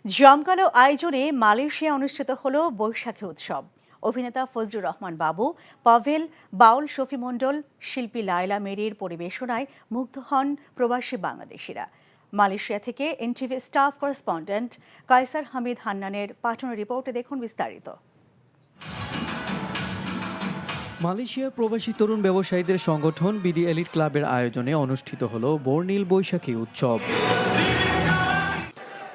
জমকালো আয়োজনে মালয়েশিয়া অনুষ্ঠিত হল বৈশাখী উৎসব। অভিনেতা ফজলুর রহমান বাবু, পাভেল, বাউল শফি মণ্ডল, শিল্পী লায়লা মেরির পরিবেশনায় মুগ্ধ হন প্রবাসী বাংলাদেশিরা। মালয়েশিয়া থেকে NTV staff correspondent Kayser Hamid হান্নানের পাঠানো রিপোর্টে দেখুন বিস্তারিত। মালয়েশিয়ার প্রবাসী তরুণ ব্যবসায়ীদের সংগঠন বিডি এলিট ক্লাবের আয়োজনে অনুষ্ঠিত হল বর্ণিল বৈশাখী উৎসব।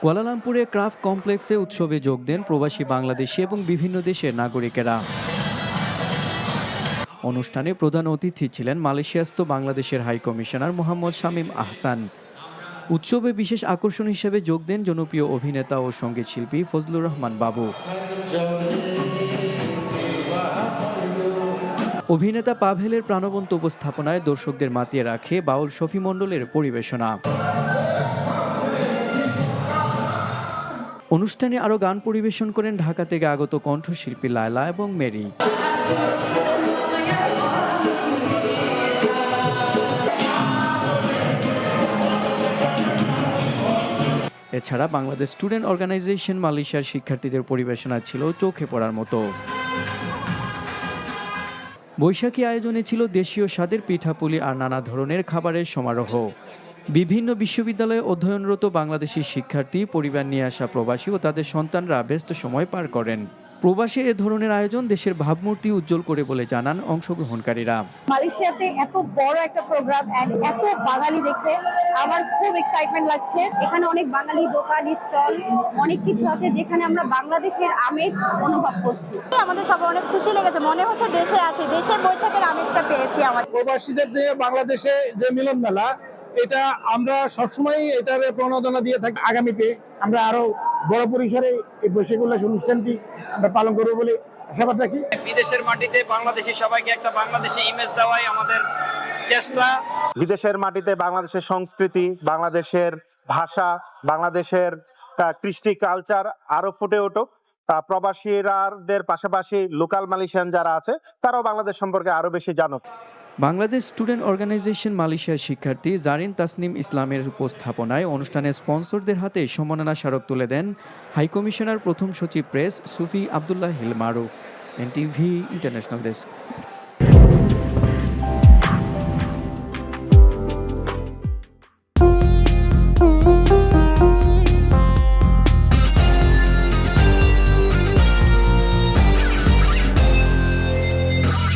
কুয়ালালামপুরে ক্রাফট কমপ্লেক্সে উৎসবে যোগ দেন প্রবাসী বাংলাদেশি এবং বিভিন্ন দেশের নাগরিকেরা। অনুষ্ঠানে প্রধান অতিথি ছিলেন মালয়েশিয়াস্থ বাংলাদেশের হাই কমিশনার মোহাম্মদ শামীম আহসান। উৎসবে বিশেষ আকর্ষণ হিসেবে যোগ দেন জনপ্রিয় অভিনেতা ও সঙ্গীত শিল্পী ফজলুর রহমান বাবু। অভিনেতা পাভেলের প্রাণবন্ত উপস্থাপনায় দর্শকদের মাতিয়ে রাখে বাউল শফি মণ্ডলের পরিবেশনা। অনুষ্ঠানে আরও গান পরিবেশন করেন ঢাকা থেকে আগত কণ্ঠশিল্পী লায়লা এবং মেরি। এছাড়া বাংলাদেশ স্টুডেন্ট অর্গানাইজেশন মালয়েশিয়ার শিক্ষার্থীদের পরিবেশনা ছিল চোখে পড়ার মতো। বৈশাখী আয়োজনে ছিল দেশীয় স্বাদের পিঠাপুলি আর নানা ধরনের খাবারের সমারোহ। বিভিন্ন বিশ্ববিদ্যালয়ে অধ্যয়নরত বাংলাদেশি শিক্ষার্থী, পরিবার নিয়ে আসা প্রবাসী ও তাদের সন্তানরা ব্যস্ত সময় পার করেন। প্রবাসে এ ধরনের আয়োজন দেশের ভাবমূর্তি উজ্জ্বল করে বলে জানান অংশগ্রহণকারীরা। মালয়েশিয়াতে এত বড় একটা প্রোগ্রাম এন্ড এত বাঙালি দেখে আমার খুব এক্সাইটমেন্ট লাগছে। এখানে অনেক বাঙালি দোকান, স্টল, অনেক কিছু আছে যেখানে আমরা বাংলাদেশের আমেজ অনুভব করছি। আমাদের সবার অনেক খুশি লেগেছে, মনে হচ্ছে দেশে আছি, দেশের বৈশাখের আমেজটা পেয়েছি। আমাদের প্রবাসীদের যে বাংলাদেশে যে মিলন মেলা, এটা আমরা সবসময় এটার প্রণোদনা দিয়ে থাকি। আগামীতে আমরা আরো বড় পরিসরে এই বৈশাখী উল্লাস অনুষ্ঠানটি আমরা পালন করবো বলে আশাবাদ রাখি। বিদেশের মাটিতে বাংলাদেশি সবাইকে একটা বাংলাদেশি ইমেজ দেওয়াই আমাদের চেষ্টা। বিদেশের মাটিতে বাংলাদেশের সংস্কৃতি, বাংলাদেশের ভাষা, বাংলাদেশের কৃষ্টি কালচার আরো ফুটে উঠুক। প্রবাসীদের পাশাপাশি লোকাল মালয়েশিয়ান যারা আছে তারাও বাংলাদেশ সম্পর্কে আরো বেশি জানুক। বাংলাদেশ স্টুডেন্ট অর্গানাইজেশন মালয়েশিয়ার শিক্ষার্থী জারিন তাসনিম ইসলামের উপস্থাপনায় অনুষ্ঠানে স্পন্সরদের হাতে সম্মাননা স্মারক তুলে দেন হাইকমিশনার প্রথম সচিব press Sufi Abdullah Hil Maruf. NTV international desk.